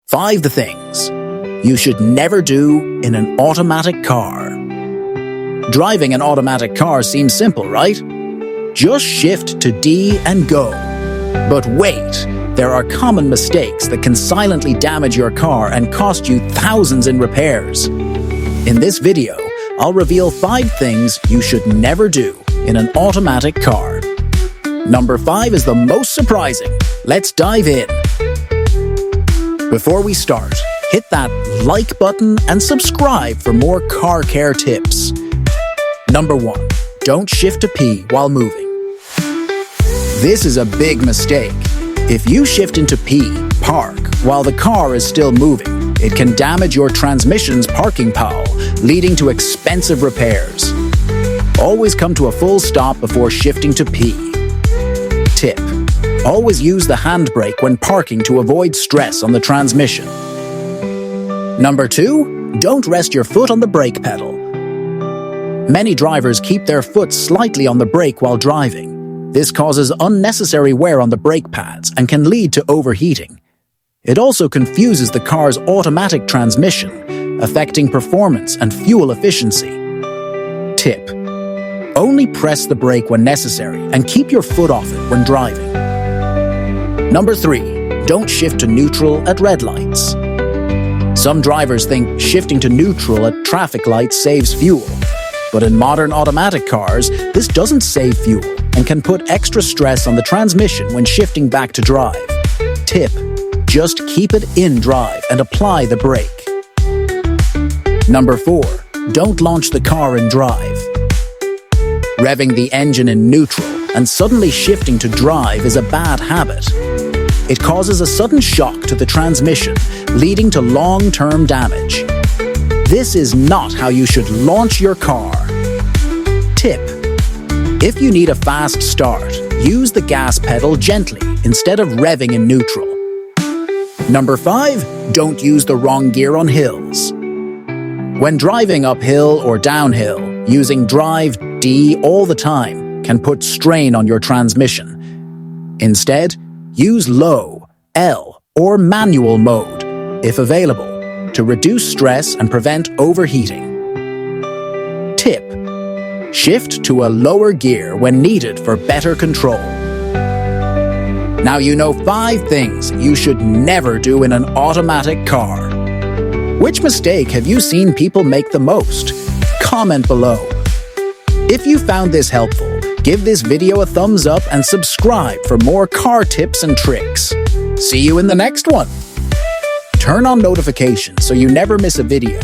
5 things you should never do in an automatic car. Driving an automatic car seems simple, right? Just shift to D and go. But wait, there are common mistakes that can silently damage your car and cost you thousands in repairs. In this video, I'll reveal 5 things you should never do in an automatic car. Number 5 is the most surprising. Let's dive in. Before we start, hit that like button and subscribe for more car care tips. Number 1. Don't shift to P while moving. This is a big mistake. If you shift into P, park, while the car is still moving, it can damage your transmission's parking pole, leading to expensive repairs. Always come to a full stop before shifting to P. Tip: always use the handbrake when parking to avoid stress on the transmission. Number 2. Don't rest your foot on the brake pedal. Many drivers keep their foot slightly on the brake while driving. This causes unnecessary wear on the brake pads and can lead to overheating. It also confuses the car's automatic transmission, affecting performance and fuel efficiency. Tip: only press the brake when necessary and keep your foot off it when driving. Number 3. Don't shift to neutral at red lights. Some drivers think shifting to neutral at traffic lights saves fuel. But in modern automatic cars, this doesn't save fuel and can put extra stress on the transmission when shifting back to drive. Tip: just keep it in drive and apply the brake. Number 4. Don't launch the car in drive. Revving the engine in neutral and suddenly shifting to drive is a bad habit. It causes a sudden shock to the transmission, leading to long-term damage. This is not how you should launch your car. Tip: if you need a fast start, use the gas pedal gently instead of revving in neutral. Number 5. Don't use the wrong gear on hills. When driving uphill or downhill, using drive D all the time can put strain on your transmission. Instead, use low, L, or manual mode, if available, to reduce stress and prevent overheating. Tip: shift to a lower gear when needed for better control. Now you know 5 things you should never do in an automatic car. Which mistake have you seen people make the most? Comment below. If you found this helpful, give this video a thumbs up and subscribe for more car tips and tricks. See you in the next one. Turn on notifications so you never miss a video.